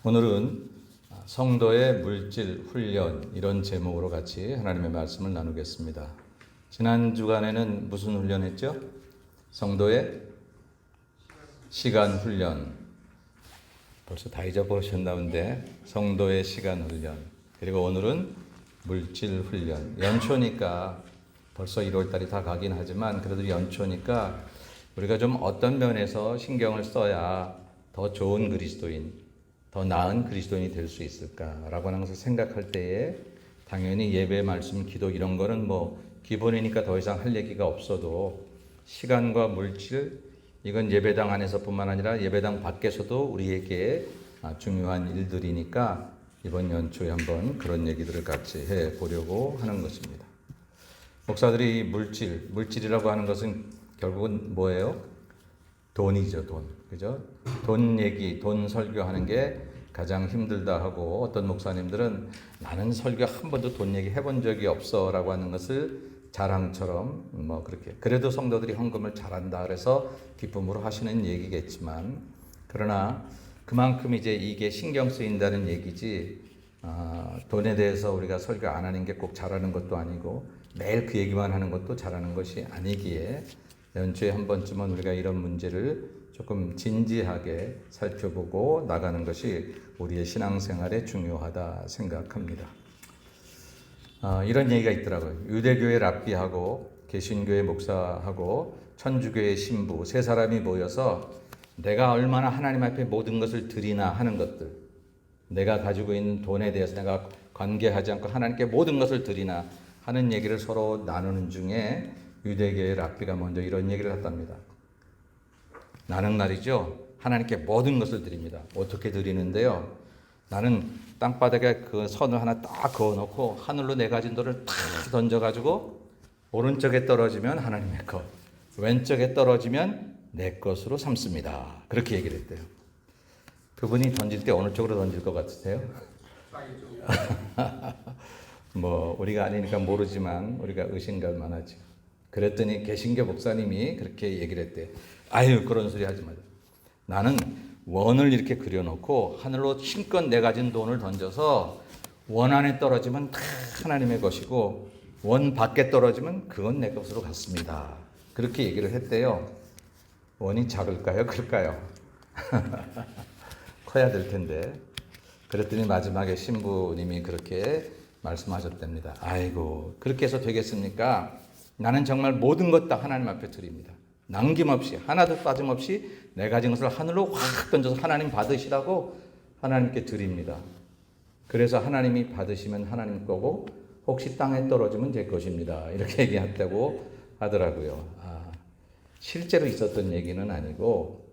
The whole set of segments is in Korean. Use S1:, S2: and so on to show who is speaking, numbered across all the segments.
S1: 오늘은 성도의 물질 훈련 이런 제목으로 같이 하나님의 말씀을 나누겠습니다. 지난 주간에는 무슨 훈련했죠? 성도의 시간 훈련. 벌써 다 잊어버리셨나 본데 성도의 시간 훈련. 그리고 오늘은 물질 훈련. 연초니까 벌써 1월달이 다 가긴 하지만 그래도 연초니까 우리가 좀 어떤 면에서 신경을 써야 더 좋은 그리스도인, 더 나은 그리스도인이 될 수 있을까라고 하는 것을 생각할 때에 당연히 예배, 말씀, 기도 이런 거는 뭐 기본이니까 더 이상 할 얘기가 없어도 시간과 물질 이건 예배당 안에서뿐만 아니라 예배당 밖에서도 우리에게 중요한 일들이니까 이번 연초에 한번 그런 얘기들을 같이 해보려고 하는 것입니다. 목사들이 물질이라고 하는 것은 결국은 뭐예요? 돈이죠, 돈. 그죠? 돈 얘기, 돈 설교하는 게 가장 힘들다 하고 어떤 목사님들은 나는 설교 한 번도 돈 얘기 해본 적이 없어 라고 하는 것을 자랑처럼 뭐 그렇게 그래도 성도들이 헌금을 잘한다 그래서 기쁨으로 하시는 얘기겠지만 그러나 그만큼 이제 이게 신경 쓰인다는 얘기지 돈에 대해서 우리가 설교 안 하는 게 꼭 잘하는 것도 아니고 매일 그 얘기만 하는 것도 잘하는 것이 아니기에 연초에 한 번쯤은 우리가 이런 문제를 조금 진지하게 살펴보고 나가는 것이 우리의 신앙생활에 중요하다 생각합니다. 이런 얘기가 있더라고요. 유대교회 랍비하고 개신교회 목사하고 천주교회 신부 세 사람이 모여서 내가 얼마나 하나님 앞에 모든 것을 드리나 하는 것들, 내가 가지고 있는 돈에 대해서 내가 관계하지 않고 하나님께 모든 것을 드리나 하는 얘기를 서로 나누는 중에 유대교의 랍비가 먼저 이런 얘기를 했답니다. 나는 말이죠, 하나님께 모든 것을 드립니다. 어떻게 드리는데요? 나는 땅바닥에 그 선을 하나 딱 그어놓고 하늘로 내 가진 돌을 탁 던져가지고 오른쪽에 떨어지면 하나님의 것, 왼쪽에 떨어지면 내 것으로 삼습니다. 그렇게 얘기를 했대요. 그분이 던질 때 어느 쪽으로 던질 것 같으세요? 뭐 우리가 아니니까 모르지만 우리가 의심갈 만하죠. 그랬더니 개신교 목사님이 그렇게 얘기를 했대요. 아유, 그런 소리 하지 마요. 나는 원을 이렇게 그려놓고 하늘로 힘껏 내 가진 돈을 던져서 원 안에 떨어지면 다 하나님의 것이고 원 밖에 떨어지면 그건 내 것으로 갔습니다. 그렇게 얘기를 했대요. 원이 작을까요? 클까요? 커야 될 텐데. 그랬더니 마지막에 신부님이 그렇게 말씀하셨답니다. 아이고, 그렇게 해서 되겠습니까? 나는 정말 모든 것 다 하나님 앞에 드립니다. 남김없이 하나도 빠짐없이 내 가진 것을 하늘로 확 던져서 하나님 받으시라고 하나님께 드립니다. 그래서 하나님이 받으시면 하나님 거고 혹시 땅에 떨어지면 제 것입니다. 이렇게 얘기했다고 하더라고요. 실제로 있었던 얘기는 아니고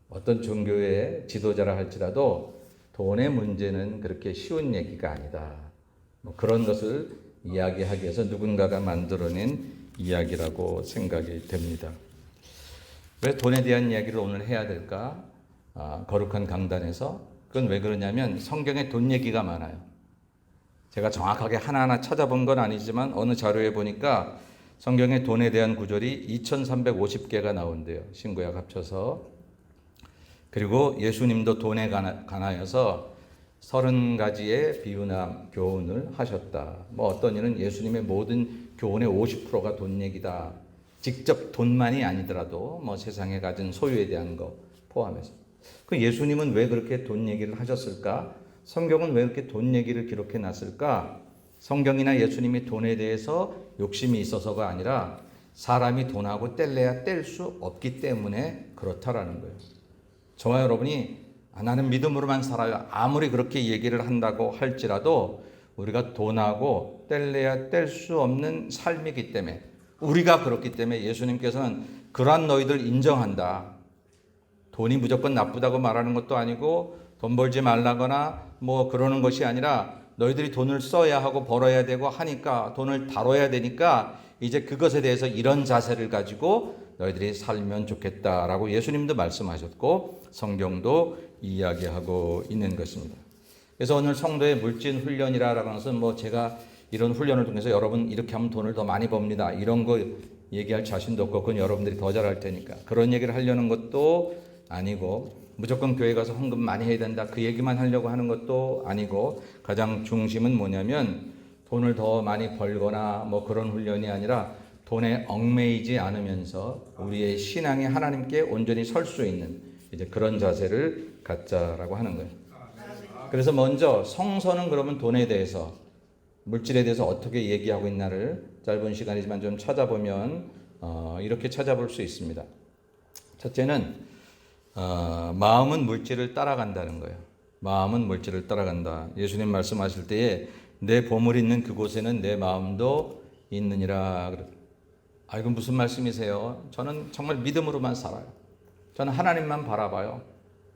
S1: 어떤 종교의 지도자라 할지라도 돈의 문제는 그렇게 쉬운 얘기가 아니다. 뭐 그런 것을 이야기하기 위해서 누군가가 만들어낸 이야기라고 생각이 됩니다. 왜 돈에 대한 이야기를 오늘 해야 될까? 거룩한 강단에서. 그건 왜 그러냐면 성경에 돈 얘기가 많아요. 제가 정확하게 하나하나 찾아본 건 아니지만 어느 자료에 보니까 성경에 돈에 대한 구절이 2350개가 나온대요. 신구약 합쳐서. 그리고 예수님도 돈에 관하여서 30가지의 비유나 교훈을 하셨다. 뭐 어떤 이는 예수님의 모든 교훈의 50%가 돈 얘기다. 직접 돈만이 아니더라도 뭐 세상에 가진 소유에 대한 거 포함해서. 그 예수님은 왜 그렇게 돈 얘기를 하셨을까? 성경은 왜 그렇게 돈 얘기를 기록해 놨을까? 성경이나 예수님이 돈에 대해서 욕심이 있어서가 아니라 사람이 돈하고 뗄래야 뗄 수 없기 때문에 그렇다라는 거예요. 저와 여러분이 나는 믿음으로만 살아요. 아무리 그렇게 얘기를 한다고 할지라도 우리가 돈하고 뗄래야 뗄 수 없는 삶이기 때문에 우리가 그렇기 때문에 예수님께서는 그러한 너희들 인정한다. 돈이 무조건 나쁘다고 말하는 것도 아니고 돈 벌지 말라거나 뭐 그러는 것이 아니라 너희들이 돈을 써야 하고 벌어야 되고 하니까 돈을 다뤄야 되니까 이제 그것에 대해서 이런 자세를 가지고 너희들이 살면 좋겠다라고 예수님도 말씀하셨고 성경도 이야기하고 있는 것입니다. 그래서 오늘 성도의 물질 훈련이라는 것은 뭐 제가 이런 훈련을 통해서 여러분 이렇게 하면 돈을 더 많이 법니다. 이런 거 얘기할 자신도 없고 그건 여러분들이 더 잘할 테니까 그런 얘기를 하려는 것도 아니고 무조건 교회 가서 헌금 많이 해야 된다 그 얘기만 하려고 하는 것도 아니고 가장 중심은 뭐냐면 돈을 더 많이 벌거나 뭐 그런 훈련이 아니라 돈에 얽매이지 않으면서 우리의 신앙이 하나님께 온전히 설 수 있는 이제 그런 자세를 갖자라고 하는 거예요. 그래서 먼저 성서는 그러면 돈에 대해서 물질에 대해서 어떻게 얘기하고 있나를 짧은 시간이지만 좀 찾아보면 이렇게 찾아볼 수 있습니다. 첫째는 마음은 물질을 따라간다는 거예요. 마음은 물질을 따라간다. 예수님 말씀하실 때에 내 보물이 있는 그곳에는 내 마음도 있느니라. 이건 무슨 말씀이세요? 저는 정말 믿음으로만 살아요. 저는 하나님만 바라봐요.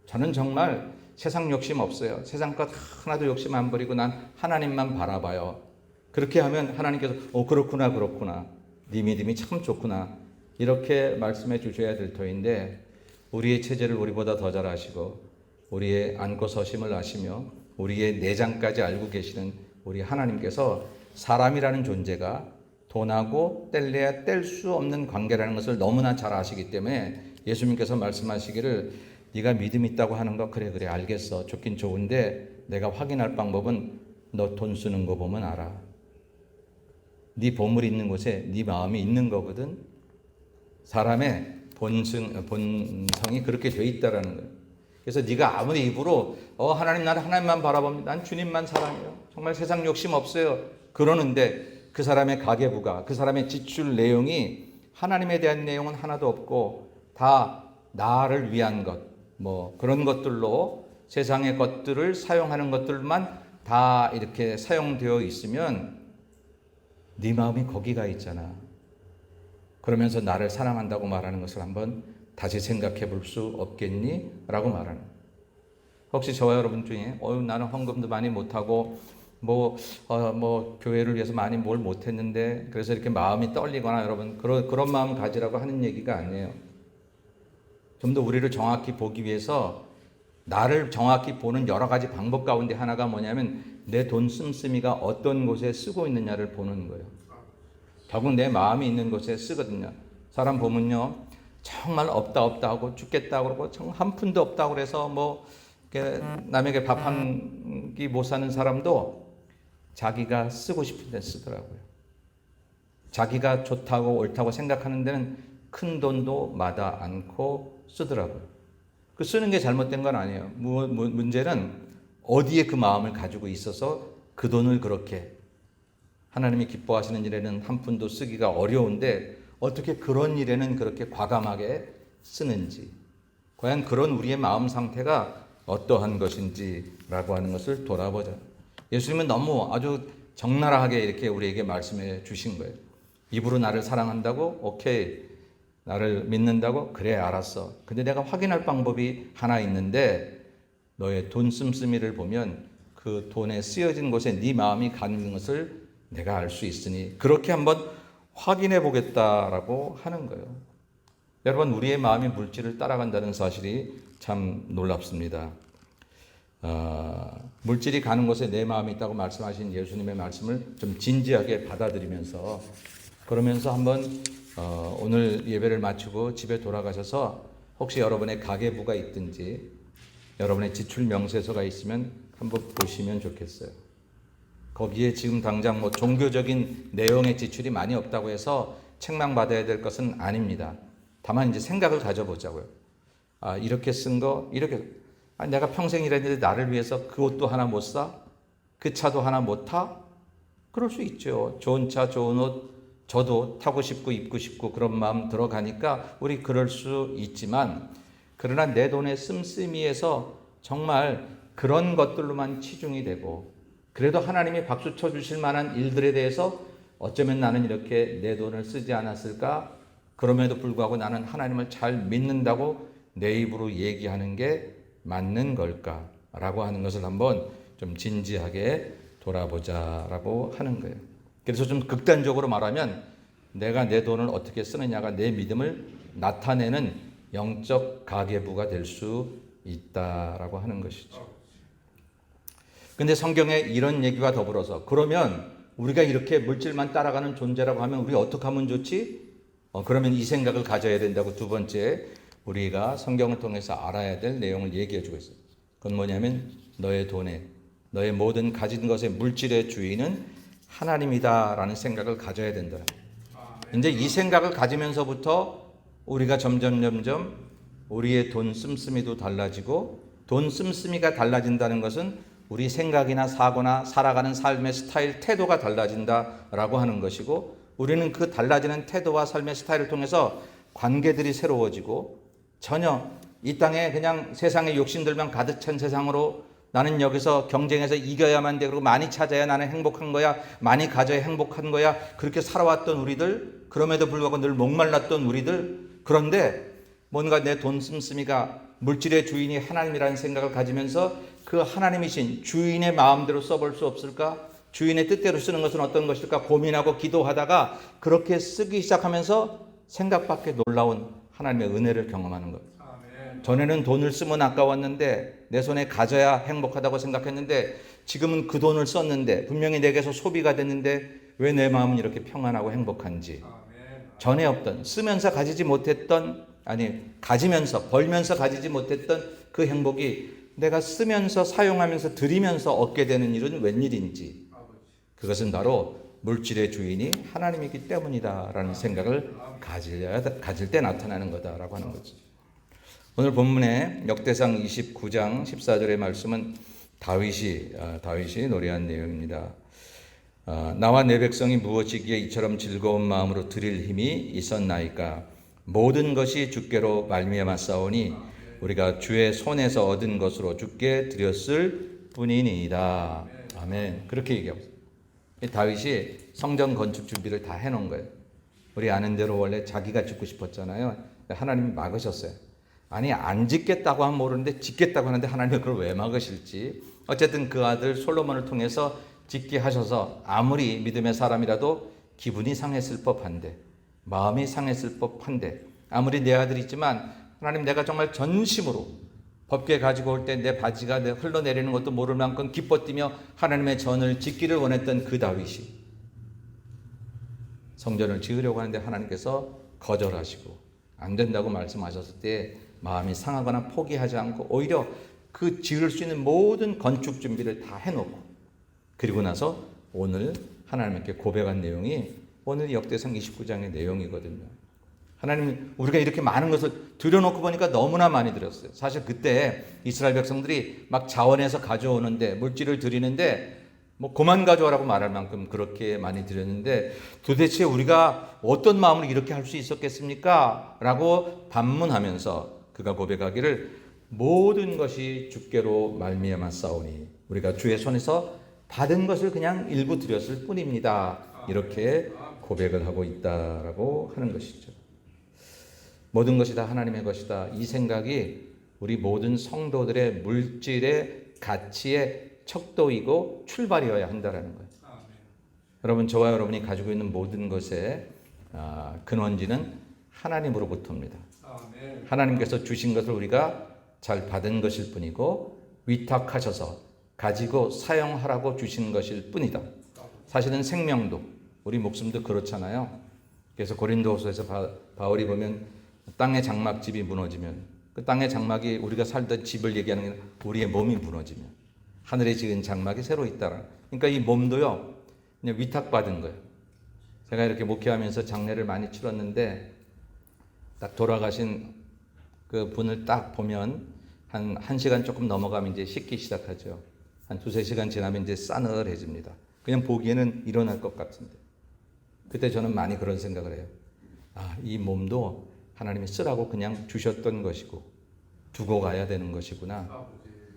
S1: 저는 정말 세상 욕심 없어요. 세상 것 하나도 욕심 안 버리고 난 하나님만 바라봐요. 그렇게 하면 하나님께서 그렇구나 그렇구나. 네 믿음이 참 좋구나. 이렇게 말씀해 주셔야 될 터인데 우리의 체제를 우리보다 더 잘 아시고 우리의 앉고 서심을 아시며 우리의 내장까지 알고 계시는 우리 하나님께서 사람이라는 존재가 돈하고 뗄래야 뗄 수 없는 관계라는 것을 너무나 잘 아시기 때문에 예수님께서 말씀하시기를 네가 믿음 있다고 하는 거 그래 알겠어. 좋긴 좋은데 내가 확인할 방법은 너 돈 쓰는 거 보면 알아. 네 보물이 있는 곳에 네 마음이 있는 거거든. 사람의 본성이 그렇게 돼 있다라는 거예요. 그래서 네가 아무리 입으로 하나님 나는 하나님만 바라봅니다. 난 주님만 사랑해요. 정말 세상 욕심 없어요. 그러는데 그 사람의 가계부가 그 사람의 지출 내용이 하나님에 대한 내용은 하나도 없고 다 나를 위한 것 뭐 그런 것들로 세상의 것들을 사용하는 것들만 다 이렇게 사용되어 있으면 네 마음이 거기가 있잖아. 그러면서 나를 사랑한다고 말하는 것을 한번 다시 생각해 볼 수 없겠니? 라고 말하는 거예요. 혹시 저와 여러분 중에 나는 헌금도 많이 못하고 교회를 위해서 많이 뭘 못했는데 그래서 이렇게 마음이 떨리거나 여러분 그런 마음 가지라고 하는 얘기가 아니에요. 좀 더 우리를 정확히 보기 위해서 나를 정확히 보는 여러 가지 방법 가운데 하나가 뭐냐면 내 돈 씀씀이가 어떤 곳에 쓰고 있느냐를 보는 거예요. 결국 내 마음이 있는 곳에 쓰거든요. 사람 보면요 정말 없다 하고 죽겠다 그러고 정말 한 푼도 없다 그래서 남에게 밥 한 끼 못 사는 사람도 자기가 쓰고 싶은 데 쓰더라고요. 자기가 좋다고 옳다고 생각하는 데는 큰 돈도 마다 않고 쓰더라고요. 그 쓰는 게 잘못된 건 아니에요. 문제는 어디에 그 마음을 가지고 있어서 그 돈을 그렇게 하나님이 기뻐하시는 일에는 한 푼도 쓰기가 어려운데 어떻게 그런 일에는 그렇게 과감하게 쓰는지 과연 그런 우리의 마음 상태가 어떠한 것인지라고 하는 것을 돌아보자. 예수님은 너무 아주 적나라하게 이렇게 우리에게 말씀해 주신 거예요. 입으로 나를 사랑한다고? 오케이. 나를 믿는다고? 그래 알았어. 근데 내가 확인할 방법이 하나 있는데 너의 돈 씀씀이를 보면 그 돈에 쓰여진 곳에 네 마음이 가는 것을 내가 알 수 있으니 그렇게 한번 확인해 보겠다라고 하는 거예요. 여러분 우리의 마음이 물질을 따라간다는 사실이 참 놀랍습니다. 물질이 가는 곳에 내 마음이 있다고 말씀하신 예수님의 말씀을 좀 진지하게 받아들이면서 그러면서 한번 오늘 예배를 마치고 집에 돌아가셔서 혹시 여러분의 가계부가 있든지 여러분의 지출 명세서가 있으면 한번 보시면 좋겠어요. 거기에 지금 당장 종교적인 내용의 지출이 많이 없다고 해서 책망받아야 될 것은 아닙니다. 다만 이제 생각을 가져보자고요. 이렇게 쓴 거, 내가 평생 일했는데 나를 위해서 그 옷도 하나 못 사? 그 차도 하나 못 타? 그럴 수 있죠. 좋은 차, 좋은 옷, 저도 타고 싶고 입고 싶고 그런 마음 들어가니까 우리 그럴 수 있지만 그러나 내 돈의 씀씀이에서 정말 그런 것들로만 치중이 되고 그래도 하나님이 박수 쳐주실 만한 일들에 대해서 어쩌면 나는 이렇게 내 돈을 쓰지 않았을까? 그럼에도 불구하고 나는 하나님을 잘 믿는다고 내 입으로 얘기하는 게 맞는 걸까? 라고 하는 것을 한번 좀 진지하게 돌아보자라고 하는 거예요. 그래서 좀 극단적으로 말하면 내가 내 돈을 어떻게 쓰느냐가 내 믿음을 나타내는 영적 가계부가 될 수 있다라고 하는 것이죠. 근데 성경에 이런 얘기와 더불어서 그러면 우리가 이렇게 물질만 따라가는 존재라고 하면 우리 어떻게 하면 좋지? 그러면 이 생각을 가져야 된다고 두 번째 우리가 성경을 통해서 알아야 될 내용을 얘기해 주고 있어요. 그건 뭐냐면 너의 돈에, 너의 모든 가진 것의 물질의 주인은 하나님이다라는 생각을 가져야 된다. 이제 이 생각을 가지면서부터 우리가 점점 우리의 돈 씀씀이도 달라지고, 돈 씀씀이가 달라진다는 것은 우리 생각이나 사고나 살아가는 삶의 스타일, 태도가 달라진다라고 하는 것이고, 우리는 그 달라지는 태도와 삶의 스타일을 통해서 관계들이 새로워지고, 전혀 이 땅에 그냥 세상의 욕심들만 가득 찬 세상으로, 나는 여기서 경쟁해서 이겨야만 돼, 그리고 많이 찾아야 나는 행복한 거야, 많이 가져야 행복한 거야, 그렇게 살아왔던 우리들, 그럼에도 불구하고 늘 목말랐던 우리들, 그런데 뭔가 내 돈 씀씀이가 물질의 주인이 하나님이라는 생각을 가지면서 그 하나님이신 주인의 마음대로 써볼 수 없을까? 주인의 뜻대로 쓰는 것은 어떤 것일까? 고민하고 기도하다가 그렇게 쓰기 시작하면서 생각 밖에 놀라운 하나님의 은혜를 경험하는 것. 전에는 돈을 쓰면 아까웠는데, 내 손에 가져야 행복하다고 생각했는데, 지금은 그 돈을 썼는데 분명히 내게서 소비가 됐는데 왜 내 마음은 이렇게 평안하고 행복한지. 전에 없던, 쓰면서 가지지 못했던, 가지면서 벌면서 가지지 못했던 그 행복이 내가 쓰면서 사용하면서 드리면서 얻게 되는 일은 웬일인지, 그것은 바로 물질의 주인이 하나님이기 때문이다라는 생각을 가질 때 나타나는 거다라고 하는 거죠. 오늘 본문의 역대상 29장 14절의 말씀은 다윗이 노래한 내용입니다. 나와 내 백성이 무엇이기에 이처럼 즐거운 마음으로 드릴 힘이 있었나이까? 모든 것이 주께로 말미암았사오니 우리가 주의 손에서 얻은 것으로 주께 드렸을 뿐이니이다. 아멘. 그렇게 얘기하고 있어요. 다윗이 성전 건축 준비를 다 해놓은 거예요. 우리 아는 대로 원래 자기가 짓고 싶었잖아요. 하나님이 막으셨어요. 아니, 안 짓겠다고 하면 모르는데 짓겠다고 하는데 하나님이 그걸 왜 막으실지. 어쨌든 그 아들 솔로몬을 통해서 짓게 하셔서 아무리 믿음의 사람이라도 기분이 상했을 법한데, 마음이 상했을 법한데, 아무리 내 아들이지만 하나님, 내가 정말 전심으로 법궤 가지고 올 때 내 바지가 흘러내리는 것도 모를 만큼 기뻐 뛰며 하나님의 전을 짓기를 원했던 그 다윗이 성전을 지으려고 하는데 하나님께서 거절하시고 안 된다고 말씀하셨을 때 마음이 상하거나 포기하지 않고 오히려 그 지을 수 있는 모든 건축 준비를 다 해놓고, 그리고 나서 오늘 하나님께 고백한 내용이 오늘 역대상 29장의 내용이거든요. 하나님, 우리가 이렇게 많은 것을 들여놓고 보니까 너무나 많이 드렸어요. 사실 그때 이스라엘 백성들이 막 자원에서 가져오는데, 물질을 드리는데 뭐 그만 가져와라고 말할 만큼 그렇게 많이 드렸는데, 도대체 우리가 어떤 마음으로 이렇게 할 수 있었겠습니까? 라고 반문하면서 그가 고백하기를 모든 것이 주께로 말미암았사오니 우리가 주의 손에서 받은 것을 그냥 일부 드렸을 뿐입니다. 이렇게 고백을 하고 있다라고 하는 것이죠. 모든 것이 다 하나님의 것이다. 이 생각이 우리 모든 성도들의 물질의 가치의 척도이고 출발이어야 한다는 거예요. 여러분, 저와 여러분이 가지고 있는 모든 것의 근원지는 하나님으로부터입니다. 하나님께서 주신 것을 우리가 잘 받은 것일 뿐이고, 위탁하셔서 가지고 사용하라고 주신 것일 뿐이다. 사실은 생명도, 우리 목숨도 그렇잖아요. 그래서 고린도후서에서 바울이 보면 땅의 장막집이 무너지면, 그 땅의 장막이 우리가 살던 집을 얘기하는 게 우리의 몸이 무너지면 하늘에 지은 장막이 새로 있다라. 그러니까 이 몸도요, 그냥 위탁받은 거예요. 제가 이렇게 목회하면서 장례를 많이 치렀는데, 딱 돌아가신 그 분을 딱 보면 한 1시간 조금 넘어가면 이제 식기 시작하죠. 한 2-3시간 지나면 이제 싸늘해집니다. 그냥 보기에는 일어날 것 같은데, 그때 저는 많이 그런 생각을 해요. 이 몸도 하나님이 쓰라고 그냥 주셨던 것이고 두고 가야 되는 것이구나.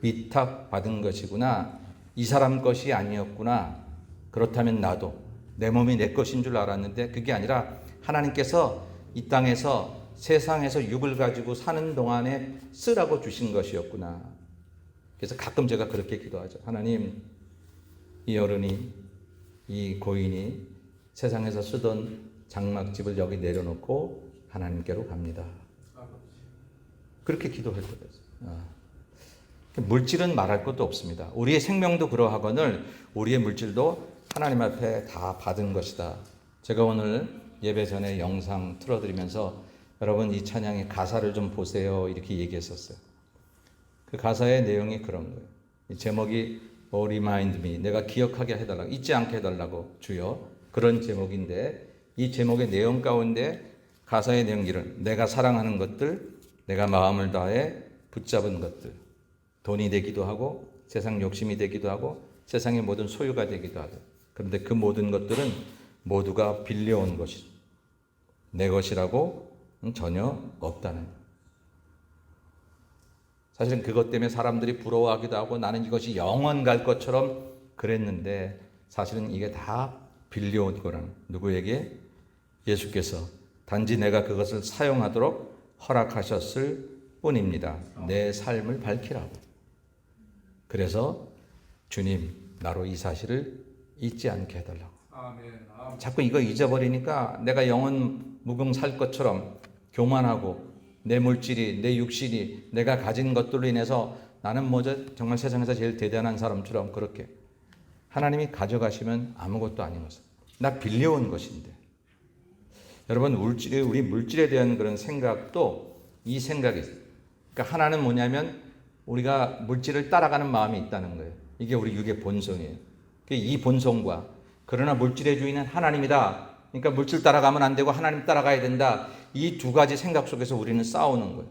S1: 위탁받은 것이구나. 이 사람 것이 아니었구나. 그렇다면 나도 내 몸이 내 것인 줄 알았는데 그게 아니라 하나님께서 이 땅에서, 세상에서 육을 가지고 사는 동안에 쓰라고 주신 것이었구나. 그래서 가끔 제가 그렇게 기도하죠. 하나님, 이 어른이, 이 고인이 세상에서 쓰던 장막집을 여기 내려놓고 하나님께로 갑니다. 그렇게 기도할 때가 있어요. 물질은 말할 것도 없습니다. 우리의 생명도 그러하거늘 우리의 물질도 하나님 앞에 다 받은 것이다. 제가 오늘 예배 전에 영상 틀어드리면서 여러분 이 찬양의 가사를 좀 보세요. 이렇게 얘기했었어요. 그 가사의 내용이 그런 거예요. 이 제목이 Remind me, 내가 기억하게 해달라고, 잊지 않게 해달라고 주여, 그런 제목인데 이 제목의 내용 가운데 가사의 내용 이런, 내가 사랑하는 것들, 내가 마음을 다해 붙잡은 것들, 돈이 되기도 하고 세상 욕심이 되기도 하고 세상의 모든 소유가 되기도 하고, 그런데 그 모든 것들은 모두가 빌려온 것이 내 것이라고 전혀 없다는 거예요. 사실은 그것 때문에 사람들이 부러워하기도 하고 나는 이것이 영원 갈 것처럼 그랬는데 사실은 이게 다 빌려온 거라는, 누구에게? 예수께서 단지 내가 그것을 사용하도록 허락하셨을 뿐입니다. 내 삶을 밝히라고. 그래서 주님 나로 이 사실을 잊지 않게 해달라고. 자꾸 이거 잊어버리니까 내가 영원 무궁 살 것처럼 교만하고 내 물질이, 내 육신이, 내가 가진 것들로 인해서 나는 정말 세상에서 제일 대단한 사람처럼 그렇게 하나님이 가져가시면 아무것도 아닌 것을, 나 빌려온 것인데. 여러분 우리 물질에 대한 그런 생각도 이 생각이 있어요. 그러니까 하나는 뭐냐면 우리가 물질을 따라가는 마음이 있다는 거예요. 이게 우리 육의 본성이에요. 이 본성과 그러나 물질의 주인은 하나님이다. 그러니까 물질 따라가면 안 되고 하나님 따라가야 된다. 이 두 가지 생각 속에서 우리는 싸우는 거예요.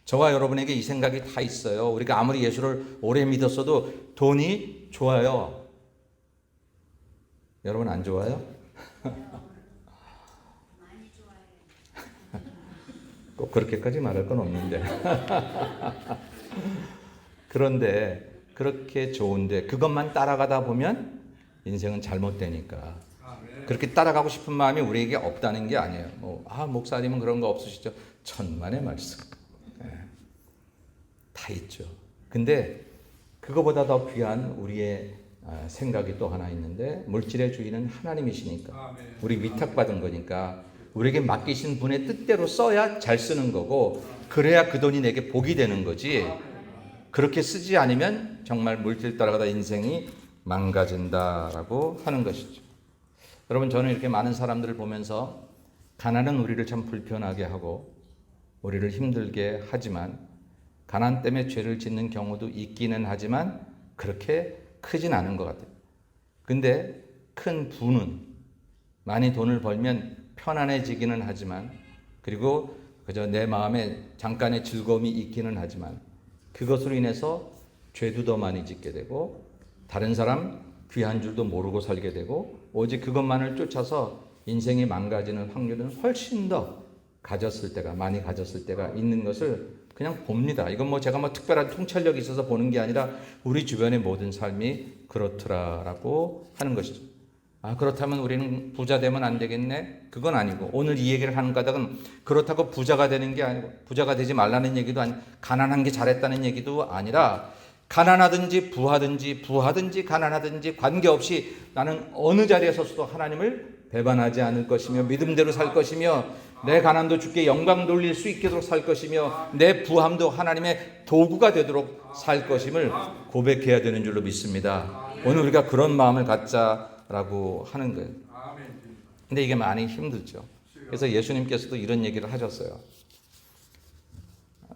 S1: 저와 여러분에게 이 생각이 다 있어요. 우리가 아무리 예수를 오래 믿었어도 돈이 좋아요. 여러분 안 좋아요? 꼭 그렇게까지 말할 건 없는데. 그런데 그렇게 좋은데 그것만 따라가다 보면 인생은 잘못되니까. 그렇게 따라가고 싶은 마음이 우리에게 없다는 게 아니에요. 목사님은 그런 거 없으시죠? 천만의 말씀. 다 있죠. 근데 그거보다 더 귀한 우리의 생각이 또 하나 있는데, 물질의 주인은 하나님이시니까, 우리 위탁받은 거니까 우리에게 맡기신 분의 뜻대로 써야 잘 쓰는 거고, 그래야 그 돈이 내게 복이 되는 거지. 그렇게 쓰지 않으면 정말 물질 따라가다 인생이 망가진다라고 하는 것이죠. 여러분 저는 이렇게 많은 사람들을 보면서 가난은 우리를 참 불편하게 하고 우리를 힘들게 하지만, 가난 때문에 죄를 짓는 경우도 있기는 하지만 그렇게 크진 않은 것 같아요. 근데 큰 부는, 많이 돈을 벌면 편안해지기는 하지만, 그리고 그저 내 마음에 잠깐의 즐거움이 있기는 하지만 그것으로 인해서 죄도 더 많이 짓게 되고 다른 사람 귀한 줄도 모르고 살게 되고 오직 그것만을 쫓아서 인생이 망가지는 확률은 훨씬 더 많이 가졌을 때가 있는 것을 그냥 봅니다. 이건 제가 특별한 통찰력이 있어서 보는 게 아니라 우리 주변의 모든 삶이 그렇더라라고 하는 것이죠. 그렇다면 우리는 부자 되면 안 되겠네? 그건 아니고, 오늘 이 얘기를 하는 까닭은 그렇다고 부자가 되는 게 아니고, 부자가 되지 말라는 얘기도 아니고, 가난한 게 잘했다는 얘기도 아니라, 가난하든지 부하든지 가난하든지 관계없이 나는 어느 자리에 서서도 하나님을 배반하지 않을 것이며 믿음대로 살 것이며, 내 가난도 주께 영광 돌릴 수 있도록 살 것이며, 내 부함도 하나님의 도구가 되도록 살 것임을 고백해야 되는 줄로 믿습니다. 오늘 우리가 그런 마음을 갖자라고 하는 거예요. 근데 이게 많이 힘들죠. 그래서 예수님께서도 이런 얘기를 하셨어요.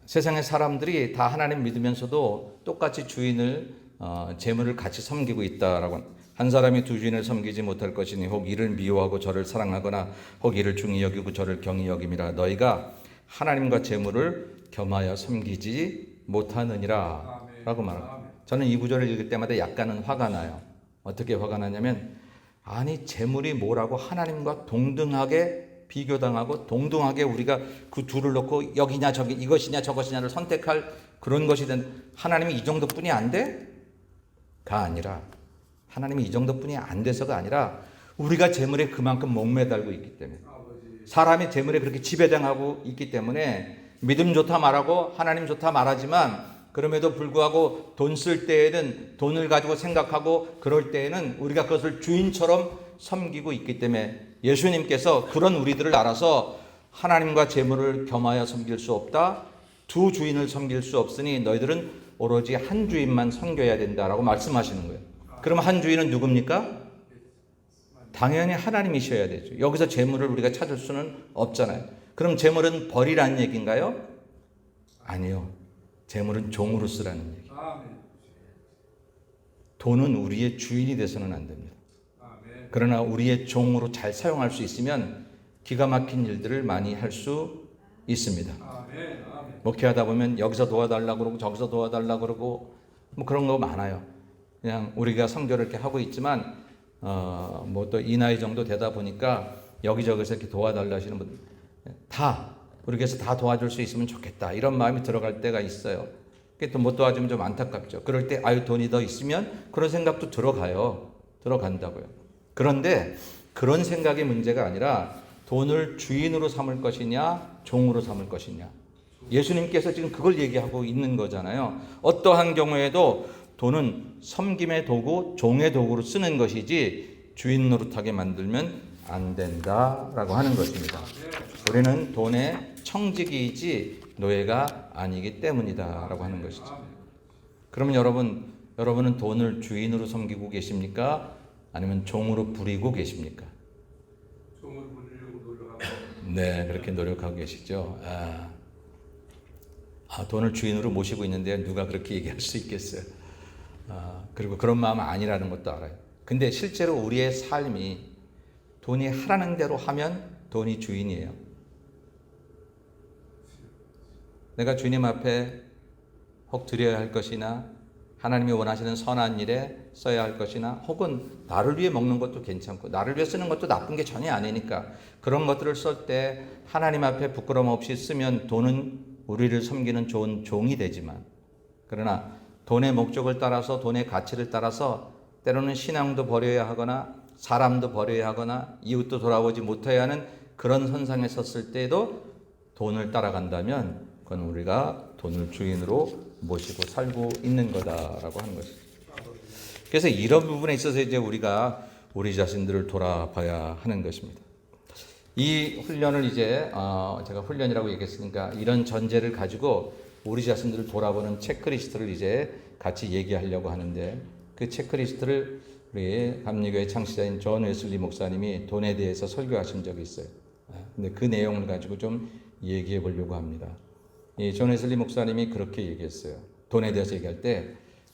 S1: 세상의 사람들이 다 하나님 믿으면서도 똑같이 주인을, 재물을 같이 섬기고 있다라고. 한 사람이 두 주인을 섬기지 못할 것이니 혹 이를 미워하고 저를 사랑하거나 혹 이를 중히 여기고 저를 경히 여김이라. 너희가 하나님과 재물을 겸하여 섬기지 못하느니라 라고 말합니다. 저는 이 구절을 읽을 때마다 약간은 화가 나요. 어떻게 화가 나냐면, 아니 재물이 뭐라고 하나님과 동등하게 비교당하고 동등하게 우리가 그 둘을 놓고 여기냐 저기 이것이냐 저것이냐를 선택할 그런 것이 된, 하나님이 이 정도뿐이 안 돼? 가 아니라, 하나님이 이 정도뿐이 안 돼서가 아니라 우리가 재물에 그만큼 목매달고 있기 때문에, 사람이 재물에 그렇게 지배당하고 있기 때문에 믿음 좋다 말하고 하나님 좋다 말하지만, 그럼에도 불구하고 돈 쓸 때에는 돈을 가지고 생각하고 그럴 때에는 우리가 그것을 주인처럼 섬기고 있기 때문에 예수님께서 그런 우리들을 알아서 하나님과 재물을 겸하여 섬길 수 없다, 두 주인을 섬길 수 없으니 너희들은 오로지 한 주인만 섬겨야 된다라고 말씀하시는 거예요. 그럼 한 주인은 누굽니까? 당연히 하나님이셔야 되죠. 여기서 재물을 우리가 찾을 수는 없잖아요. 그럼 재물은 버리라는 얘기인가요? 아니요. 재물은 종으로 쓰라는 얘기. 돈은 우리의 주인이 돼서는 안 됩니다. 그러나 우리의 종으로 잘 사용할 수 있으면 기가 막힌 일들을 많이 할 수 있습니다. 목회하다 보면 여기서 도와달라고 그러고 저기서 도와달라고 그러고 뭐 그런 거 많아요. 그냥 우리가 선교를 이렇게 하고 있지만 뭐 또 이 나이 정도 되다 보니까 여기저기서 이렇게 도와달라 하시는 분 다 우리 교회에서 다 도와줄 수 있으면 좋겠다 이런 마음이 들어갈 때가 있어요. 또 못 도와주면 좀 안타깝죠. 그럴 때 아유 돈이 더 있으면 그런 생각도 들어간다고요. 그런데 그런 생각이 문제가 아니라 돈을 주인으로 삼을 것이냐 종으로 삼을 것이냐. 예수님께서 지금 그걸 얘기하고 있는 거잖아요. 어떠한 경우에도 돈은 섬김의 도구, 종의 도구로 쓰는 것이지 주인 노릇하게 만들면 안 된다라고 하는 것입니다. 우리는 돈의 청지기이지 노예가 아니기 때문이다라고 하는 것이죠. 그러면 여러분은 돈을 주인으로 섬기고 계십니까? 아니면 종으로 부리고 계십니까?
S2: 종으로 부리려고 노력하고.
S1: 네, 그렇게 노력하고 계시죠. 돈을 주인으로 모시고 있는데 누가 그렇게 얘기할 수 있겠어요? 그리고 그런 마음은 아니라는 것도 알아요. 근데 실제로 우리의 삶이 돈이 하라는 대로 하면 돈이 주인이에요. 내가 주님 앞에 혹 드려야 할 것이나 하나님이 원하시는 선한 일에 써야 할 것이나 혹은 나를 위해 먹는 것도 괜찮고 나를 위해 쓰는 것도 나쁜 게 전혀 아니니까 그런 것들을 쓸 때 하나님 앞에 부끄럼 없이 쓰면 돈은 우리를 섬기는 좋은 종이 되지만 그러나 돈의 목적을 따라서 돈의 가치를 따라서 때로는 신앙도 버려야 하거나 사람도 버려야 하거나 이웃도 돌아보지 못해야 하는 그런 선상에 섰을 때도 돈을 따라간다면 그건 우리가 돈을 주인으로 모시고 살고 있는 거다라고 하는 것이죠. 그래서 이런 부분에 있어서 이제 우리가 우리 자신들을 돌아봐야 하는 것입니다. 이 훈련을 이제 제가 훈련이라고 얘기했으니까 이런 전제를 가지고 우리 자신들을 돌아보는 체크리스트를 이제 같이 얘기하려고 하는데 그 체크리스트를 우리 감리교회 창시자인 존 웨슬리 목사님이 돈에 대해서 설교하신 적이 있어요. 근데 그 내용을 가지고 좀 얘기해 보려고 합니다. 이 존 웨슬리 목사님이 그렇게 얘기했어요. 돈에 대해서 얘기할 때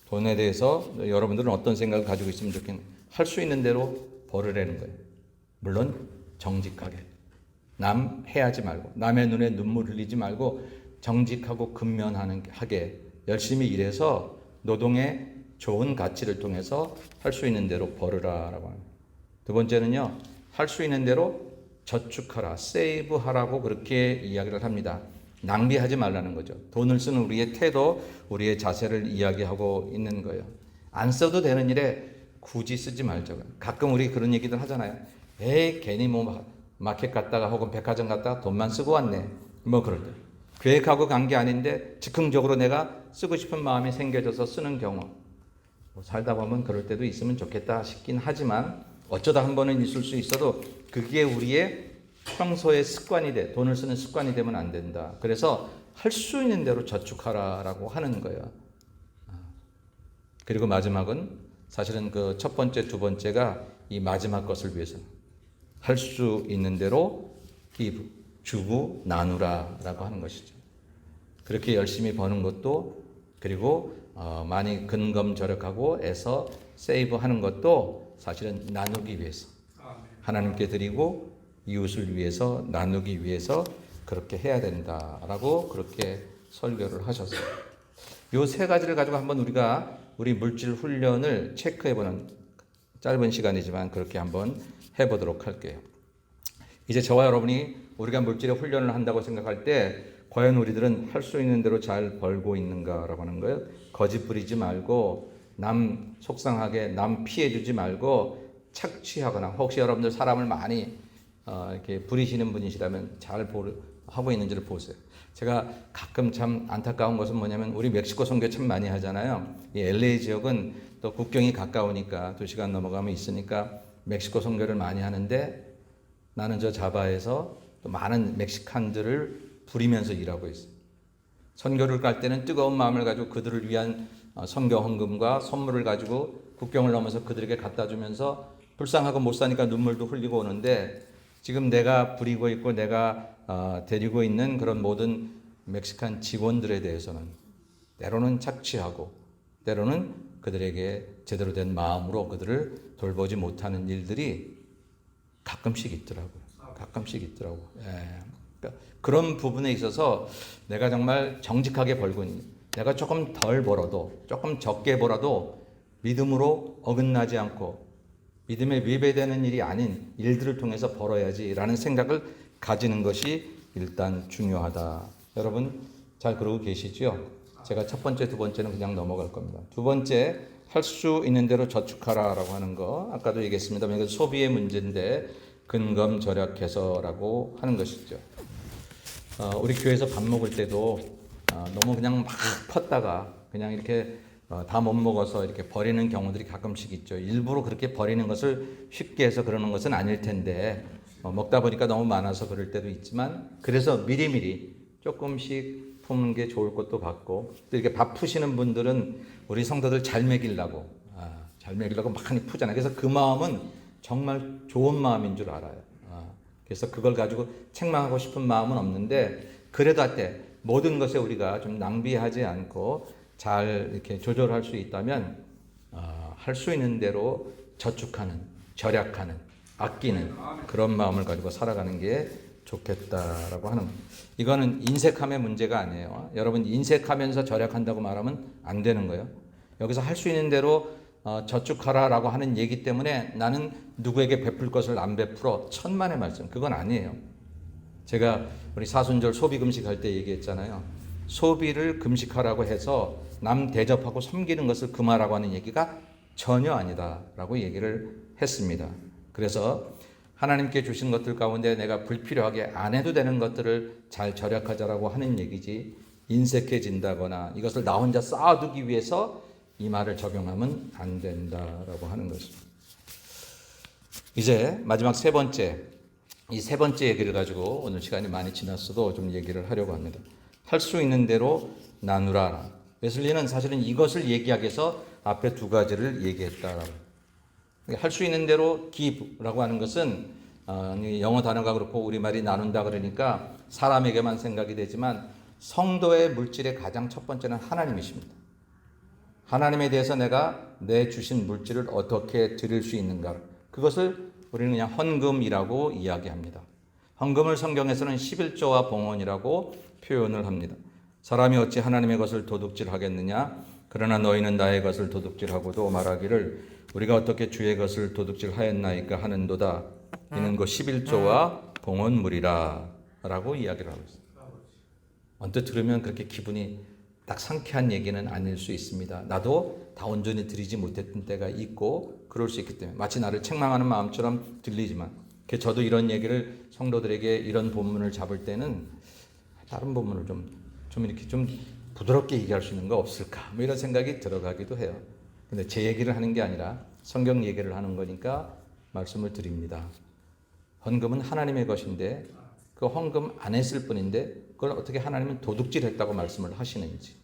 S1: 돈에 대해서 여러분들은 어떤 생각을 가지고 있으면 좋겠냐. 할 수 있는 대로 벌으라는 거예요. 물론 정직하게. 남 해하지 말고 남의 눈에 눈물 흘리지 말고 정직하고 근면하게 열심히 일해서 노동의 좋은 가치를 통해서 할 수 있는 대로 벌으라라고 합니다. 두 번째는요. 할 수 있는 대로 저축하라, 세이브하라고 그렇게 이야기를 합니다. 낭비하지 말라는 거죠. 돈을 쓰는 우리의 태도, 우리의 자세를 이야기하고 있는 거예요. 안 써도 되는 일에 굳이 쓰지 말자고요. 가끔 우리 그런 얘기들 하잖아요. 에이 괜히 뭐 마켓 갔다가 혹은 백화점 갔다가 돈만 쓰고 왔네. 뭐 그럴 때. 계획하고 간 게 아닌데 즉흥적으로 내가 쓰고 싶은 마음이 생겨져서 쓰는 경우. 살다 보면 그럴 때도 있으면 좋겠다 싶긴 하지만 어쩌다 한 번은 있을 수 있어도 그게 우리의 평소의 습관이 돼. 돈을 쓰는 습관이 되면 안 된다. 그래서 할 수 있는 대로 저축하라라고 하는 거예요. 그리고 마지막은 사실은 그 첫 번째, 두 번째가 이 마지막 것을 위해서 할 수 있는 대로 주고 나누라라고 하는 것이죠. 그렇게 열심히 버는 것도 그리고 많이 근검절약하고 애써 세이브하는 것도 사실은 나누기 위해서 하나님께 드리고 이웃을 위해서 나누기 위해서 그렇게 해야 된다라고 그렇게 설교를 하셨어요. 이 세 가지를 가지고 한번 우리 물질 훈련을 체크해보는 짧은 시간이지만 그렇게 한번 해보도록 할게요. 이제 저와 여러분이 우리가 물질의 훈련을 한다고 생각할 때 과연 우리들은 할 수 있는 대로 잘 벌고 있는가라고 하는 거예요. 거짓 부리지 말고 남 속상하게 남 피해주지 말고 착취하거나 혹시 여러분들 사람을 많이 이렇게 부리시는 분이시라면 잘 하고 있는지를 보세요. 제가 가끔 참 안타까운 것은 뭐냐면 우리 멕시코 선교 참 많이 하잖아요. 이 LA 지역은 또 국경이 가까우니까 2시간 넘어가면 있으니까 멕시코 선교를 많이 하는데 나는 저 자바에서 또 많은 멕시칸들을 부리면서 일하고 있어요. 선교를 갈 때는 뜨거운 마음을 가지고 그들을 위한 선교 헌금과 선물을 가지고 국경을 넘어서 그들에게 갖다 주면서 불쌍하고 못 사니까 눈물도 흘리고 오는데 지금 내가 부리고 있고 내가 데리고 있는 그런 모든 멕시칸 직원들에 대해서는 때로는 착취하고 때로는 그들에게 제대로 된 마음으로 그들을 돌보지 못하는 일들이 가끔씩 있더라고요. 가끔씩 있더라고요. 예. 그러니까 그런 부분에 있어서 내가 정말 정직하게 벌고 있는, 내가 조금 덜 벌어도 조금 적게 벌어도 믿음으로 어긋나지 않고 믿음에 위배되는 일이 아닌 일들을 통해서 벌어야지라는 생각을 가지는 것이 일단 중요하다. 여러분 잘 그러고 계시죠? 제가 첫 번째, 두 번째는 그냥 넘어갈 겁니다. 두 번째, 할 수 있는 대로 저축하라라고 하는 거 아까도 얘기했습니다만 이건 소비의 문제인데 근검 절약해서라고 하는 것이죠. 우리 교회에서 밥 먹을 때도 너무 그냥 막 펐다가 그냥 이렇게 다 못 먹어서 이렇게 버리는 경우들이 가끔씩 있죠. 일부러 그렇게 버리는 것을 쉽게 해서 그러는 것은 아닐 텐데 먹다 보니까 너무 많아서 그럴 때도 있지만 그래서 미리미리 조금씩 품는 게 좋을 것도 같고 또 이렇게 밥 푸시는 분들은 우리 성도들 잘 먹이려고 많이 푸잖아요. 그래서 그 마음은 정말 좋은 마음인 줄 알아요. 그래서 그걸 가지고 책망하고 싶은 마음은 없는데 그래도 할 때 모든 것에 우리가 좀 낭비하지 않고 잘 이렇게 조절할 수 있다면 할 수 있는 대로 저축하는, 절약하는, 아끼는 그런 마음을 가지고 살아가는 게 좋겠다라고 하는 거예요. 이거는 인색함의 문제가 아니에요. 여러분 인색하면서 절약한다고 말하면 안 되는 거예요. 여기서 할 수 있는 대로 저축하라라고 하는 얘기 때문에 나는 누구에게 베풀 것을 안 베풀어 천만의 말씀. 그건 아니에요. 제가 우리 사순절 소비 금식할 때 얘기했잖아요. 소비를 금식하라고 해서 남 대접하고 섬기는 것을 금하라고 하는 얘기가 전혀 아니다라고 얘기를 했습니다. 그래서 하나님께 주신 것들 가운데 내가 불필요하게 안 해도 되는 것들을 잘 절약하자라고 하는 얘기지 인색해진다거나 이것을 나 혼자 쌓아두기 위해서 이 말을 적용하면 안 된다라고 하는 것입니다. 이제 마지막 세 번째, 이 세 번째 얘기를 가지고 오늘 시간이 많이 지났어도 좀 얘기를 하려고 합니다. 할 수 있는 대로 나누라. 웨슬리는 사실은 이것을 얘기하기 위해서 앞에 두 가지를 얘기했다라고. 할 수 있는 대로 give라고 하는 것은 영어 단어가 그렇고 우리말이 나눈다 그러니까 사람에게만 생각이 되지만 성도의 물질의 가장 첫 번째는 하나님이십니다. 하나님에 대해서 내가 내 주신 물질을 어떻게 드릴 수 있는가. 그것을 우리는 그냥 헌금이라고 이야기합니다. 헌금을 성경에서는 11조와 봉헌이라고 표현을 합니다. 사람이 어찌 하나님의 것을 도둑질하겠느냐? 그러나 너희는 나의 것을 도둑질하고도 말하기를 우리가 어떻게 주의 것을 도둑질하였나이까 하는도다. 이는 곧 11조와 봉헌물이라 라고 이야기를 하고 있습니다. 언뜻 들으면 그렇게 기분이 딱 상쾌한 얘기는 아닐 수 있습니다. 나도 다 온전히 드리지 못했던 때가 있고 그럴 수 있기 때문에 마치 나를 책망하는 마음처럼 들리지만 저도 이런 얘기를 성도들에게 이런 본문을 잡을 때는 다른 본문을 좀 이렇게 좀 부드럽게 얘기할 수 있는 거 없을까 뭐 이런 생각이 들어가기도 해요. 근데 제 얘기를 하는 게 아니라 성경 얘기를 하는 거니까 말씀을 드립니다. 헌금은 하나님의 것인데 그 헌금 안 했을 뿐인데 그걸 어떻게 하나님은 도둑질했다고 말씀을 하시는지.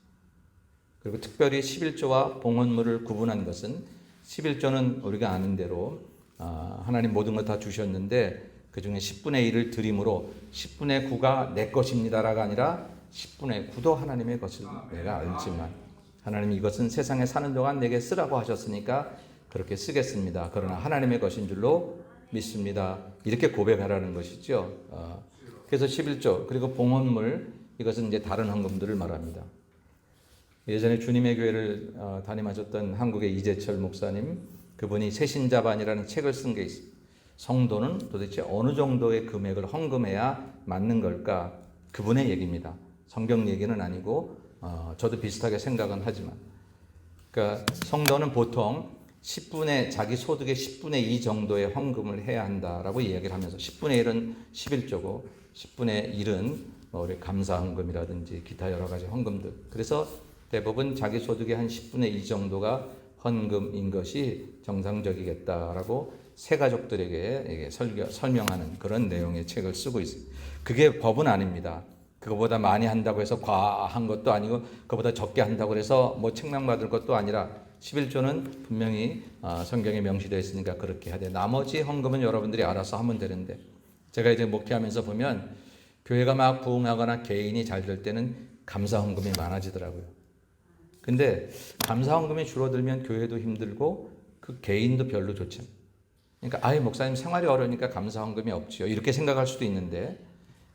S1: 그리고 특별히 11조와 봉헌물을 구분한 것은 11조는 우리가 아는 대로 하나님 모든 것 다 주셨는데 그중에 10분의 1을 드림으로 10분의 9가 내 것입니다라가 아니라 10분의 9도 하나님의 것을 내가 알지만 하나님 이것은 세상에 사는 동안 내게 쓰라고 하셨으니까 그렇게 쓰겠습니다. 그러나 하나님의 것인 줄로 믿습니다. 이렇게 고백하라는 것이죠. 그래서 11조 그리고 봉헌물 이것은 이제 다른 헌금들을 말합니다. 예전에 주님의 교회를 담임하셨던 한국의 이재철 목사님 그분이 새신자반이라는 책을 쓴 게 있어요. 성도는 도대체 어느 정도의 금액을 헌금해야 맞는 걸까? 그분의 얘기입니다. 성경 얘기는 아니고 저도 비슷하게 생각은 하지만 그러니까 성도는 보통 10분의 자기 소득의 10분의 2 정도의 헌금을 해야 한다라고 이야기를 하면서 10분의 1은 11조고 10분의 1은 우리 감사 헌금이라든지 기타 여러 가지 헌금들. 그래서 대부분 자기 소득의 한 10분의 2 정도가 헌금인 것이 정상적이겠다라고 새 가족들에게 설명하는 그런 내용의 책을 쓰고 있습니다. 그게 법은 아닙니다. 그거보다 많이 한다고 해서 과한 것도 아니고 그거보다 적게 한다고 해서 뭐 책망받을 것도 아니라 11조는 분명히 성경에 명시되어 있으니까 그렇게 해야 돼. 나머지 헌금은 여러분들이 알아서 하면 되는데 제가 이제 목회하면서 보면 교회가 막 부흥하거나 개인이 잘 될 때는 감사 헌금이 많아지더라고요. 근데 감사 헌금이 줄어들면 교회도 힘들고 그 개인도 별로 좋지 않아요. 그러니까 아예 목사님 생활이 어려우니까 감사 헌금이 없지요. 이렇게 생각할 수도 있는데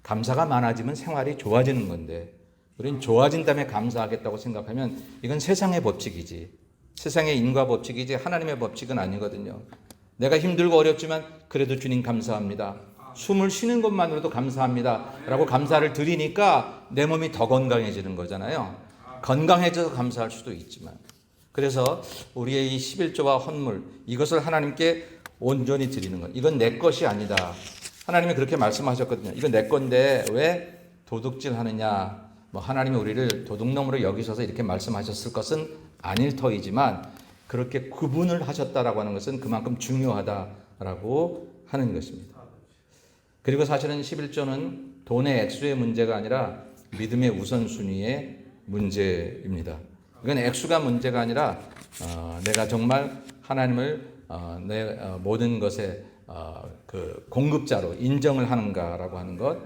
S1: 감사가 많아지면 생활이 좋아지는 건데 우린 좋아진 다음에 감사하겠다고 생각하면 이건 세상의 법칙이지. 세상의 인과 법칙이지 하나님의 법칙은 아니거든요. 내가 힘들고 어렵지만 그래도 주님 감사합니다. 숨을 쉬는 것만으로도 감사합니다. 라고 감사를 드리니까 내 몸이 더 건강해지는 거잖아요. 건강해져서 감사할 수도 있지만. 그래서 우리의 이 11조와 헌물 이것을 하나님께 온전히 드리는 것. 이건 내 것이 아니다. 하나님이 그렇게 말씀하셨거든요. 이건 내 건데 왜 도둑질 하느냐. 뭐 하나님이 우리를 도둑놈으로 여기셔서 이렇게 말씀하셨을 것은 아닐 터이지만 그렇게 구분을 하셨다라고 하는 것은 그만큼 중요하다라고 하는 것입니다. 그리고 사실은 11조는 돈의 액수의 문제가 아니라 믿음의 우선순위의 문제입니다. 이건 액수가 문제가 아니라 내가 정말 하나님을 내 모든 것의 그 공급자로 인정을 하는가라고 하는 것,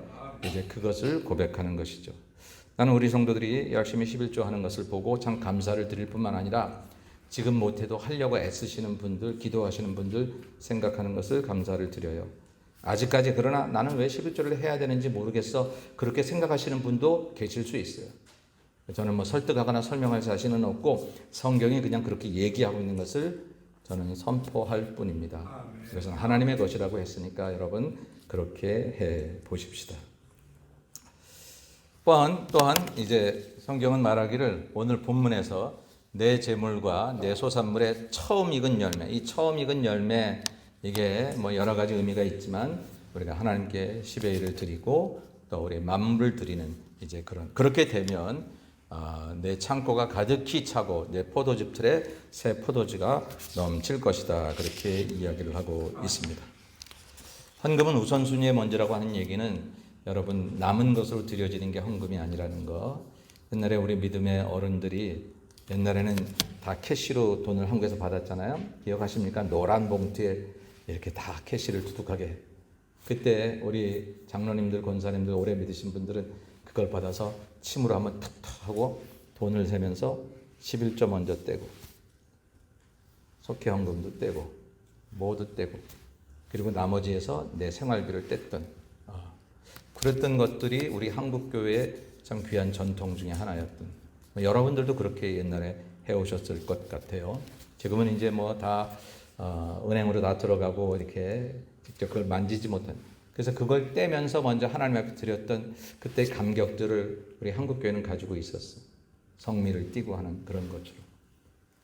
S1: 이제 그것을 고백하는 것이죠. 나는 우리 성도들이 열심히 11조 하는 것을 보고 참 감사를 드릴 뿐만 아니라 지금 못해도 하려고 애쓰시는 분들, 기도하시는 분들 생각하는 것을 감사를 드려요. 아직까지 그러나 나는 왜 11조를 해야 되는지 모르겠어. 그렇게 생각하시는 분도 계실 수 있어요. 저는 뭐 설득하거나 설명할 자신은 없고 성경이 그냥 그렇게 얘기하고 있는 것을 저는 선포할 뿐입니다. 이것은 하나님의 것이라고 했으니까 여러분 그렇게 해 보십시다. 또한 이제 성경은 말하기를 오늘 본문에서 내 재물과 내 소산물의 처음 익은 열매, 이 처음 익은 열매 이게 뭐 여러 가지 의미가 있지만 우리가 하나님께 10의 1을 드리고 또 우리 만물을 드리는 이제 그렇게 되면 내 창고가 가득히 차고 내 포도즙 틀에 새 포도주가 넘칠 것이다. 그렇게 이야기를 하고 있습니다. 헌금은 우선순위의 먼저라고 하는 얘기는 여러분 남은 것으로 드려지는 게 헌금이 아니라는 거. 옛날에 우리 믿음의 어른들이 옛날에는 다 캐시로 돈을 한국에서 받았잖아요. 기억하십니까? 노란 봉투에 이렇게 다 캐시를 두둑하게. 그때 우리 장로님들, 권사님들 오래 믿으신 분들은 그걸 받아서 침으로 한번 툭툭 하고 돈을 세면서 11조 먼저 떼고 속회 헌금도 떼고 모두 떼고 그리고 나머지에서 내 생활비를 뗐던 그랬던 것들이 우리 한국 교회의 참 귀한 전통 중에 하나였던. 여러분들도 그렇게 옛날에 해오셨을 것 같아요. 지금은 이제 뭐 다 은행으로 다 들어가고 이렇게 직접 그걸 만지지 못한. 그래서 그걸 떼면서 먼저 하나님 앞에 드렸던 그때 감격들을 우리 한국 교회는 가지고 있었어. 성미를 띠고 하는 그런 것처럼.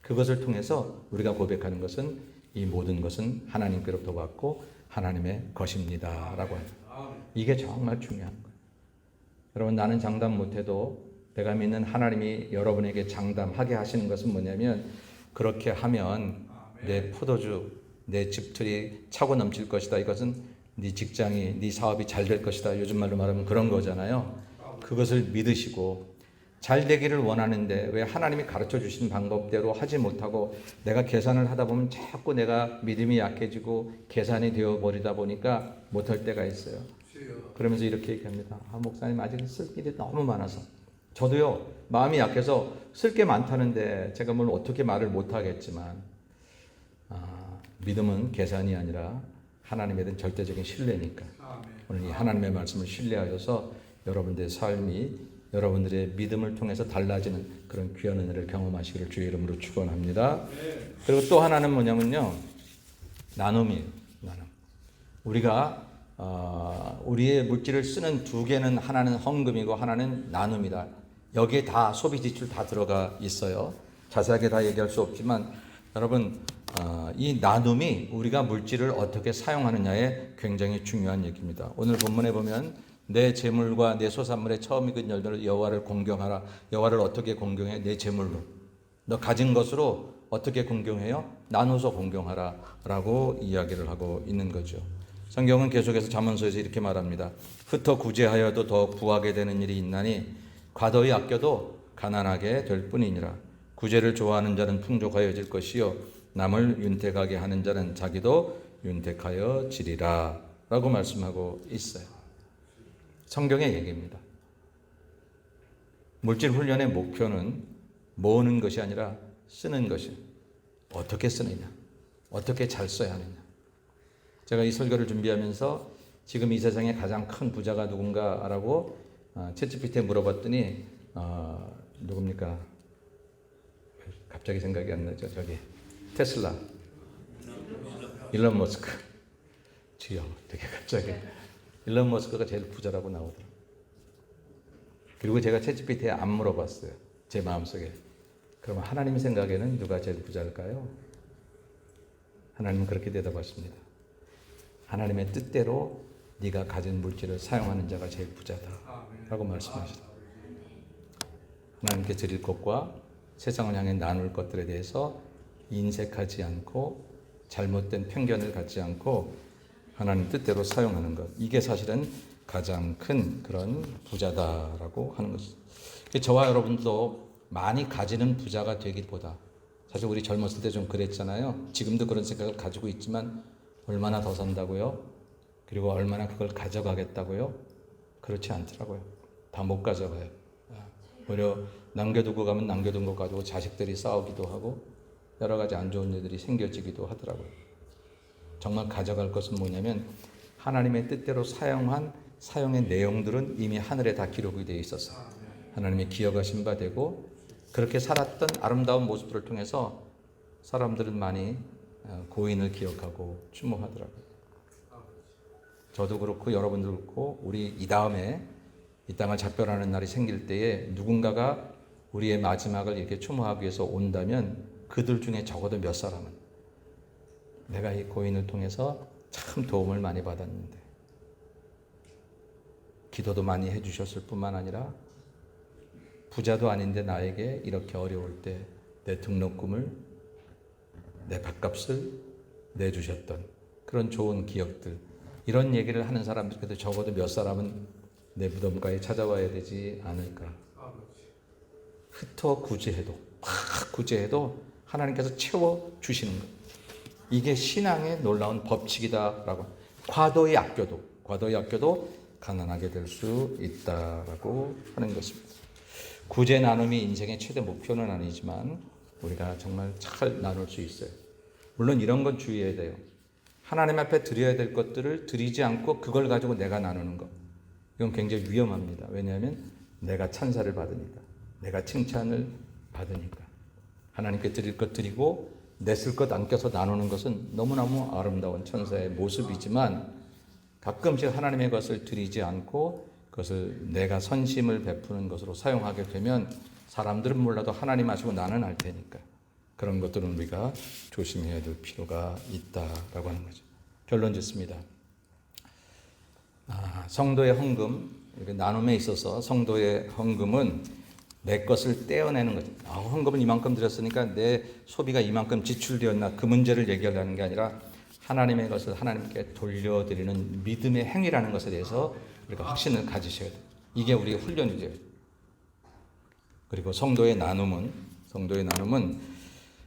S1: 그것을 통해서 우리가 고백하는 것은 이 모든 것은 하나님께로부터 왔고 하나님의 것입니다라고 합니다. 이게 정말 중요한 거예요. 여러분 나는 장담 못해도 내가 믿는 하나님이 여러분에게 장담하게 하시는 것은 뭐냐면 그렇게 하면 내 포도주, 내 집들이 차고 넘칠 것이다. 이것은 네 직장이, 네 사업이 잘 될 것이다. 요즘 말로 말하면 그런 거잖아요. 그것을 믿으시고 잘 되기를 원하는데 왜 하나님이 가르쳐 주신 방법대로 하지 못하고 내가 계산을 하다 보면 자꾸 내가 믿음이 약해지고 계산이 되어버리다 보니까 못할 때가 있어요. 그러면서 이렇게 얘기합니다. 목사님 아직 쓸 일이 너무 많아서. 저도요 마음이 약해서 쓸 게 많다는데 제가 뭘 어떻게 말을 못하겠지만 믿음은 계산이 아니라 하나님에 대한 절대적인 신뢰니까 오늘 이 하나님의 말씀을 신뢰하여서 여러분들의 삶이 여러분들의 믿음을 통해서 달라지는 그런 귀한 은혜를 경험하시기를 주의 이름으로 축원합니다. 그리고 또 하나는 뭐냐면요 나눔이에요. 나눔. 우리가 우리의 물질을 쓰는 두 개는 하나는 헌금이고 하나는 나눔이다. 여기에 다 소비 지출 다 들어가 있어요. 자세하게 다 얘기할 수 없지만 여러분 이 나눔이 우리가 물질을 어떻게 사용하느냐에 굉장히 중요한 얘기입니다. 오늘 본문에 보면 내 재물과 내 소산물의 처음 익은 열매를 여호와를 공경하라. 여호와를 어떻게 공경해? 내 재물로. 너 가진 것으로 어떻게 공경해요? 나눠서 공경하라 라고 이야기를 하고 있는 거죠. 성경은 계속해서 잠언서에서 이렇게 말합니다. 흩어 구제하여도 더 구하게 되는 일이 있나니 과도히 아껴도 가난하게 될 뿐이니라. 구제를 좋아하는 자는 풍족하여질 것이요 남을 윤택하게 하는 자는 자기도 윤택하여 지리라 라고 말씀하고 있어요. 성경의 얘기입니다. 물질 훈련의 목표는 모으는 것이 아니라 쓰는 것이, 어떻게 쓰느냐, 어떻게 잘 써야 하느냐. 제가 이 설교를 준비하면서 지금 이 세상에 가장 큰 부자가 누군가라고 챗GPT에 물어봤더니 누굽니까? 갑자기 생각이 안 나죠. 저기 테슬라, 일론 머스크. 주여, 되게 갑자기 일론 머스크가 제일 부자라고 나오더라고요. 그리고 제가 챗GPT에 안 물어봤어요. 제 마음속에. 그럼 하나님 생각에는 누가 제일 부자일까요? 하나님은 그렇게 대답하십니다. 하나님의 뜻대로 네가 가진 물질을 사용하는 자가 제일 부자다 라고 말씀하시다. 하나님께 드릴 것과 세상을 향해 나눌 것들에 대해서 인색하지 않고 잘못된 편견을 갖지 않고 하나님 뜻대로 사용하는 것, 이게 사실은 가장 큰 그런 부자다라고 하는 것입니다. 저와 여러분도 많이 가지는 부자가 되기보다, 사실 우리 젊었을 때 좀 그랬잖아요. 지금도 그런 생각을 가지고 있지만 얼마나 더 산다고요? 그리고 얼마나 그걸 가져가겠다고요? 그렇지 않더라고요. 다 못 가져가요. 오히려 남겨두고 가면 남겨둔 것 가지고 자식들이 싸우기도 하고 여러 가지 안 좋은 일들이 생겨지기도 하더라고요. 정말 가져갈 것은 뭐냐면 하나님의 뜻대로 사용한 사용의 내용들은 이미 하늘에 다 기록이 되어 있었어요. 하나님이 기억하신 바 되고 그렇게 살았던 아름다운 모습들을 통해서 사람들은 많이 고인을 기억하고 추모하더라고요. 저도 그렇고 여러분도 그렇고 우리 이 다음에 이 땅을 작별하는 날이 생길 때에 누군가가 우리의 마지막을 이렇게 추모하기 위해서 온다면 그들 중에 적어도 몇 사람은 내가 이 고인을 통해서 참 도움을 많이 받았는데, 기도도 많이 해주셨을 뿐만 아니라 부자도 아닌데 나에게 이렇게 어려울 때 내 등록금을, 내 밥값을 내주셨던 그런 좋은 기억들, 이런 얘기를 하는 사람들께도 적어도 몇 사람은 내 무덤가에 찾아와야 되지 않을까. 흩어 구제해도, 막 구제해도 하나님께서 채워주시는 것, 이게 신앙의 놀라운 법칙이다라고. 과도히 아껴도 가난하게 될 수 있다라고 하는 것입니다. 구제 나눔이 인생의 최대 목표는 아니지만 우리가 정말 잘 나눌 수 있어요. 물론 이런 건 주의해야 돼요. 하나님 앞에 드려야 될 것들을 드리지 않고 그걸 가지고 내가 나누는 것, 이건 굉장히 위험합니다. 왜냐하면 내가 찬사를 받으니까, 내가 칭찬을 받으니까. 하나님께 드릴 것 드리고 내 쓸 것 안겨서 나누는 것은 너무너무 아름다운 천사의 모습이지만 가끔씩 하나님의 것을 드리지 않고 그것을 내가 선심을 베푸는 것으로 사용하게 되면 사람들은 몰라도 하나님 아시고 나는 알 테니까 그런 것들은 우리가 조심해야 될 필요가 있다라고 하는 거죠. 결론 짓습니다. 성도의 헌금, 나눔에 있어서 성도의 헌금은 내 것을 떼어내는 거죠. 헌금은 이만큼 드렸으니까 내 소비가 이만큼 지출되었나, 그 문제를 얘기하려는 게 아니라 하나님의 것을 하나님께 돌려드리는 믿음의 행위라는 것에 대해서 우리가 확신을 가지셔야 돼요. 이게 우리의 훈련이죠. 그리고 성도의 나눔은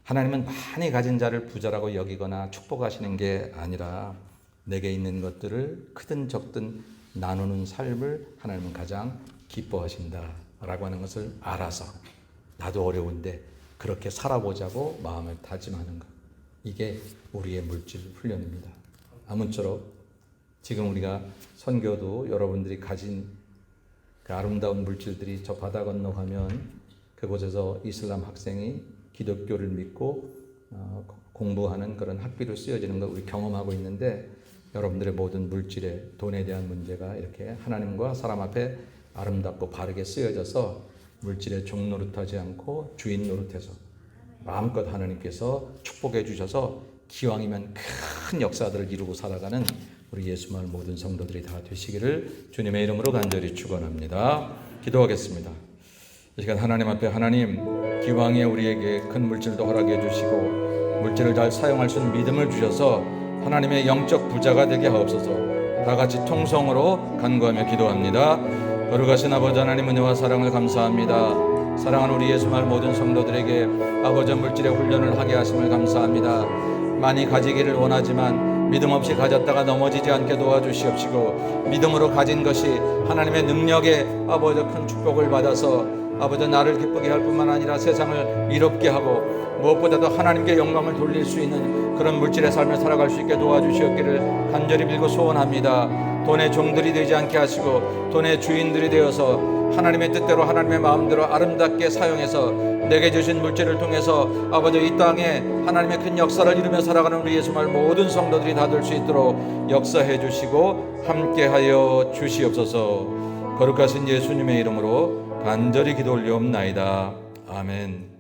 S1: 하나님은 많이 가진 자를 부자라고 여기거나 축복하시는 게 아니라 내게 있는 것들을 크든 적든 나누는 삶을 하나님은 가장 기뻐하신다라고 하는 것을 알아서 나도 어려운데 그렇게 살아보자고 마음을 다짐하는 것, 이게 우리의 물질 훈련입니다. 아무쪼록 지금 우리가 선교도 여러분들이 가진 그 아름다운 물질들이 저 바다 건너가면 그곳에서 이슬람 학생이 기독교를 믿고 공부하는 그런 학비로 쓰여지는 걸 우리 경험하고 있는데, 여러분들의 모든 물질에, 돈에 대한 문제가 이렇게 하나님과 사람 앞에 아름답고 바르게 쓰여져서 물질의 종 노릇하지 않고 주인 노릇해서 마음껏 하나님께서 축복해 주셔서 기왕이면 큰 역사들을 이루고 살아가는 우리 예수마을 모든 성도들이 다 되시기를 주님의 이름으로 간절히 축원합니다. 기도하겠습니다. 이 시간 하나님 앞에, 하나님 기왕에 우리에게 큰 물질도 허락해 주시고 물질을 잘 사용할 수 있는 믿음을 주셔서 하나님의 영적 부자가 되게 하옵소서. 다 같이 통성으로 간구하며 기도합니다. 거룩하신 아버지 하나님, 은혜와 사랑을 감사합니다. 사랑하는 우리 예수마을 모든 성도들에게 아버지 물질의 훈련을 하게 하심을 감사합니다. 많이 가지기를 원하지만 믿음 없이 가졌다가 넘어지지 않게 도와주시옵시고 믿음으로 가진 것이 하나님의 능력에 아버지 큰 축복을 받아서 아버지 나를 기쁘게 할 뿐만 아니라 세상을 이롭게 하고 무엇보다도 하나님께 영광을 돌릴 수 있는 그런 물질의 삶을 살아갈 수 있게 도와주시옵기를 간절히 빌고 소원합니다. 돈의 종들이 되지 않게 하시고 돈의 주인들이 되어서 하나님의 뜻대로 하나님의 마음대로 아름답게 사용해서 내게 주신 물질을 통해서 아버지 이 땅에 하나님의 큰 역사를 이루며 살아가는 우리 예수말 모든 성도들이 다 될 수 있도록 역사해 주시고 함께하여 주시옵소서. 거룩하신 예수님의 이름으로 간절히 기도 올리옵나이다. 아멘.